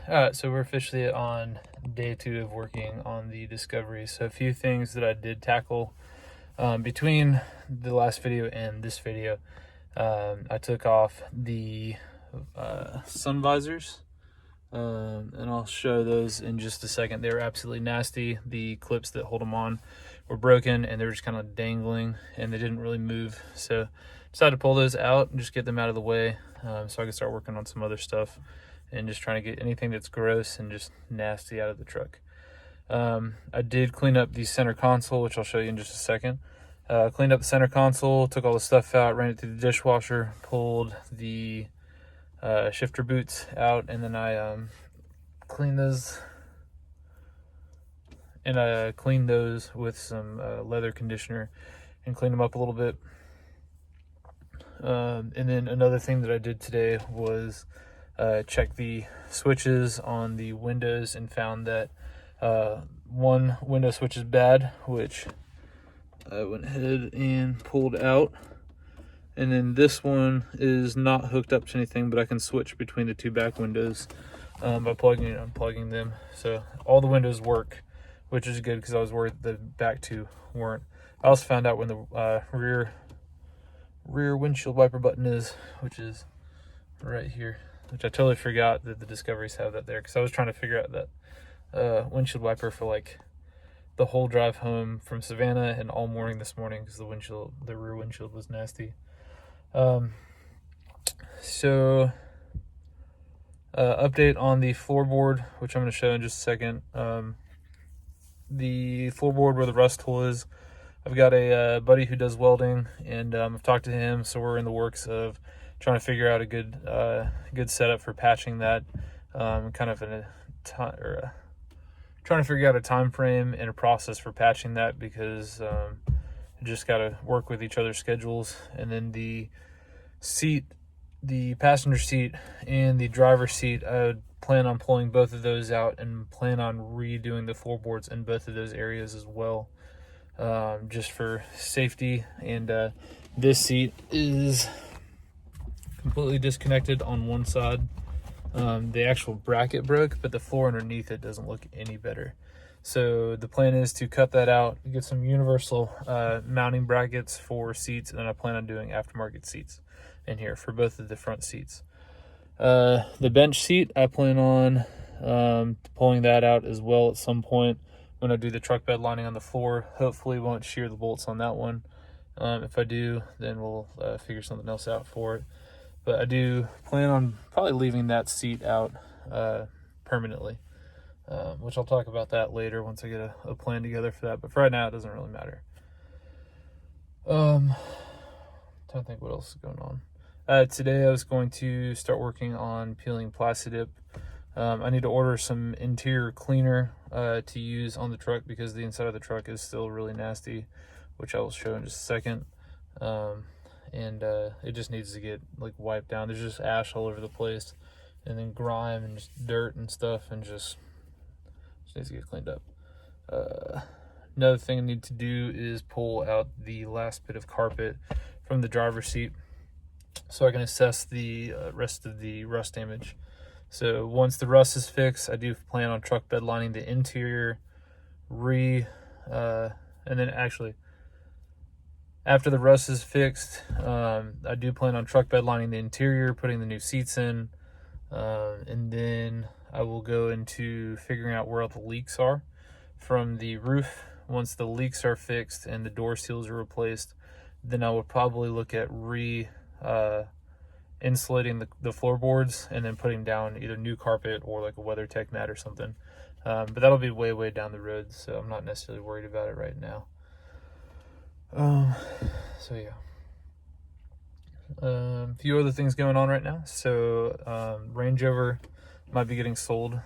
Alright, so we're officially on day 2 of working on the Discovery. So a few things that I did tackle between the last video and this video. I took off the sun visors, and I'll show those in just a second. They were absolutely nasty. The clips that hold them on were broken and they were just kind of dangling and they didn't really move. So decided to pull those out and just get them out of the way, so I can start working on some other stuff and just trying to get anything that's gross and just nasty out of the truck. I did clean up the center console, which I'll show you in just a second. Cleaned up the center console, took all the stuff out, ran it through the dishwasher, pulled the shifter boots out, and then I cleaned those. And I cleaned those with some leather conditioner and cleaned them up a little bit. And then another thing that I did today was check the switches on the windows and found that one window switch is bad, which I went ahead and pulled out. And then this one is not hooked up to anything, but I can switch between the two back windows by plugging and unplugging them. So all the windows work, which is good because I was worried the back two weren't. I also found out when the rear windshield wiper button is, which is right here, which I totally forgot that the Discoveries have that there, because I was trying to figure out that windshield wiper for like the whole drive home from Savannah and all morning this morning, because the rear windshield was nasty. So update on the floorboard, which I'm going to show in just a second. The floorboard where the rust hole is, I've got a buddy who does welding, and I've talked to him, so we're in the works of trying to figure out a good setup for patching that, kind of in a time, or trying to figure out a time frame and a process for patching that, because just got to work with each other's schedules. And then the seat, the passenger seat and the driver's seat, I would plan on pulling both of those out and plan on redoing the floorboards in both of those areas as well, just for safety. And this seat is completely disconnected on one side. The actual bracket broke, but the floor underneath it doesn't look any better. So the plan is to cut that out, get some universal mounting brackets for seats, and then I plan on doing aftermarket seats in here for both of the front seats. The bench seat, I plan on pulling that out as well at some point when I do the truck bed lining on the floor. Hopefully won't shear the bolts on that one. If I do, then we'll figure something else out for it. But I do plan on probably leaving that seat out permanently, which I'll talk about that later once I get a plan together for that. But for right now, it doesn't really matter. Trying to think what else is going on. Today I was going to start working on peeling Plastidip. I need to order some interior cleaner to use on the truck, because the inside of the truck is still really nasty, which I will show in just a second. And it just needs to get like wiped down. There's just ash all over the place, and then grime and just dirt and stuff, and just needs to get cleaned up. Another thing I need to do is pull out the last bit of carpet from the driver's seat so I can assess the rest of the rust damage. So once the rust is fixed, I do plan on truck bed lining the interior, and then actually after the rust is fixed, I do plan on truck bed lining the interior, putting the new seats in, and then I will go into figuring out where all the leaks are from the roof. Once the leaks are fixed and the door seals are replaced, then I will probably look at insulating the floorboards and then putting down either new carpet or like a WeatherTech mat or something. But that'll be way down the road, so I'm not necessarily worried about it right now. So yeah, a few other things going on right now. So Range Rover might be getting sold,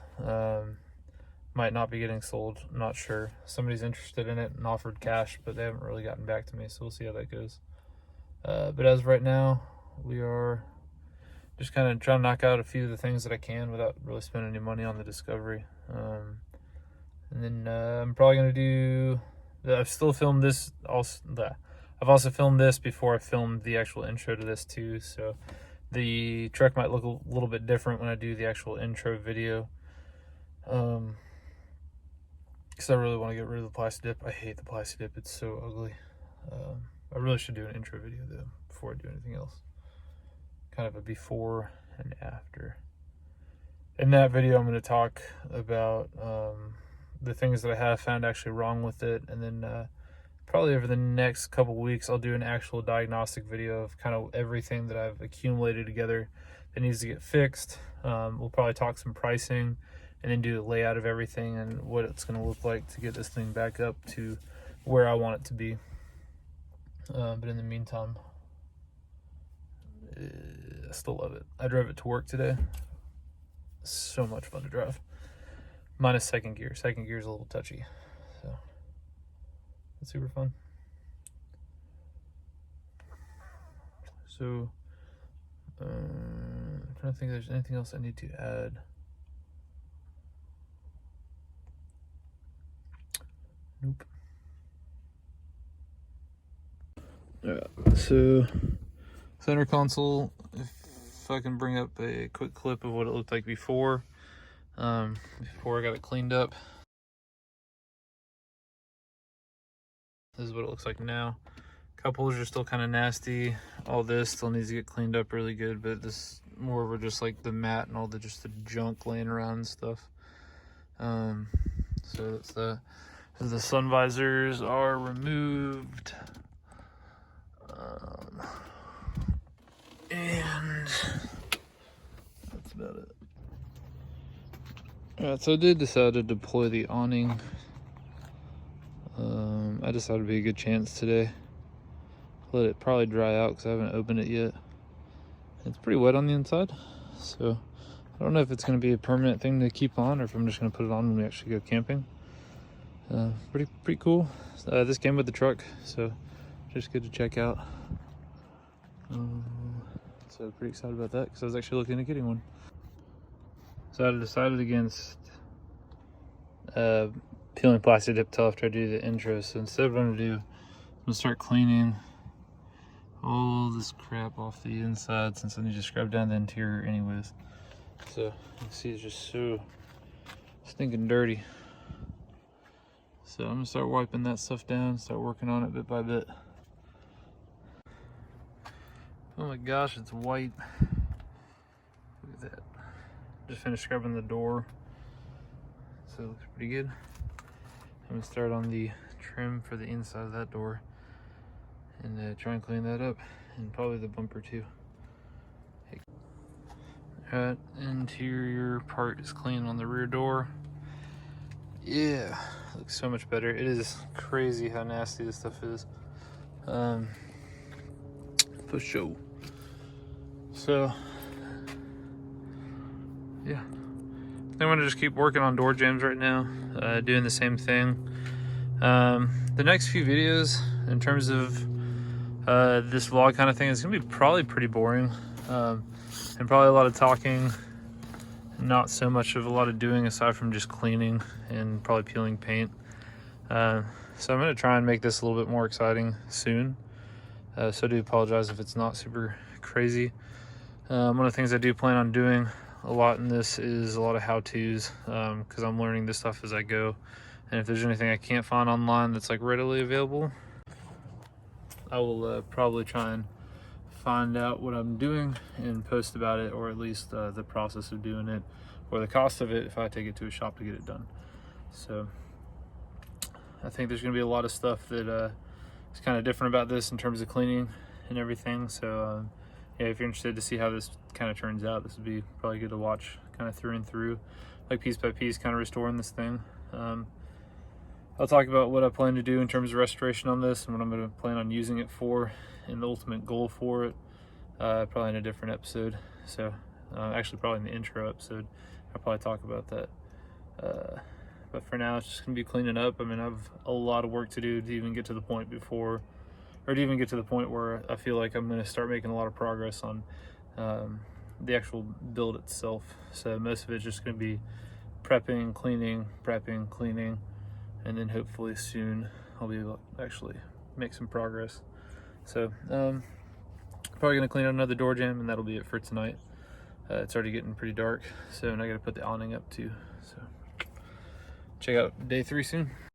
might not be getting sold, not sure. Somebody's interested in it and offered cash, but they haven't really gotten back to me, so we'll see how that goes. But as of right now, we are just kind of trying to knock out a few of the things that I can without really spending any money on the Discovery. And then I'm probably going to do, I've still filmed this, I've also filmed this before I filmed the actual intro to this too, so the truck might look a little bit different when I do the actual intro video. Because I really want to get rid of the Plastidip. I hate the Plastidip. It's so ugly. I really should do an intro video though before I do anything else. Kind of a before and after. In that video, I'm going to talk about the things that I have found actually wrong with it, and then probably over the next couple weeks, I'll do an actual diagnostic video of kind of everything that I've accumulated together that needs to get fixed. We'll probably talk some pricing, and then do the layout of everything and what it's going to look like to get this thing back up to where I want it to be. But in the meantime, I still love it. I drove it to work today. So much fun to drive. Minus second gear. Second gear is a little touchy, so it's super fun. So I'm trying to think if there's anything else I need to add. Nope. So center console, if I can bring up a quick clip of what it looked like before I got it cleaned up. This is what it looks like now. Cup holders are still kind of nasty. All this still needs to get cleaned up really good, but this more of just like the mat and all the just the junk laying around and stuff. So that's the sun visors are removed. And that's about it. Alright, so I did decide to deploy the awning. I decided it'd be a good chance today. Let it probably dry out because I haven't opened it yet. It's pretty wet on the inside, so I don't know if it's going to be a permanent thing to keep on or if I'm just going to put it on when we actually go camping. Pretty cool. This came with the truck, so just good to check out. So pretty excited about that because I was actually looking at getting one. So I decided against peeling Plastidip till after I do the intro. So instead what I'm gonna do, I'm gonna start cleaning all this crap off the inside since I need to scrub down the interior anyways. So you can see it's just so stinking dirty. So I'm gonna start wiping that stuff down, start working on it bit by bit. Oh my gosh, it's white. Look at that. Just finished scrubbing the door, so it looks pretty good. I'm gonna start on the trim for the inside of that door and try and clean that up, and probably the bumper too. That interior part is clean on the rear door. Yeah, looks so much better. It is crazy how nasty this stuff is. For sure. So yeah, I want to just keep working on door jambs right now, doing the same thing. The next few videos in terms of this vlog kind of thing is gonna be probably pretty boring, and probably a lot of talking, not so much of a lot of doing aside from just cleaning and probably peeling paint. So I'm gonna try and make this a little bit more exciting soon. So I do apologize if it's not super crazy. One of the things I do plan on doing a lot in this is a lot of how-tos, because I'm learning this stuff as I go. And if there's anything I can't find online that's like readily available, I will probably try and find out what I'm doing and post about it, or at least the process of doing it, or the cost of it if I take it to a shop to get it done. So I think there's going to be a lot of stuff that is kind of different about this in terms of cleaning and everything. So yeah, if you're interested to see how this kind of turns out, this would be probably good to watch kind of through and through, like piece by piece, kind of restoring this thing. I'll talk about what I plan to do in terms of restoration on this and what I'm going to plan on using it for and the ultimate goal for it, probably in a different episode. So actually probably in the intro episode, I'll probably talk about that. But for now, it's just going to be cleaning up. I mean, I have a lot of work to do to even get to the point before, or to even get to the point where I feel like I'm going to start making a lot of progress on the actual build itself. So most of it's just going to be prepping, cleaning, and then hopefully soon I'll be able to actually make some progress. So probably going to clean out another door jamb, and that'll be it for tonight. It's already getting pretty dark, so and I got to put the awning up too. So check out day 3 soon.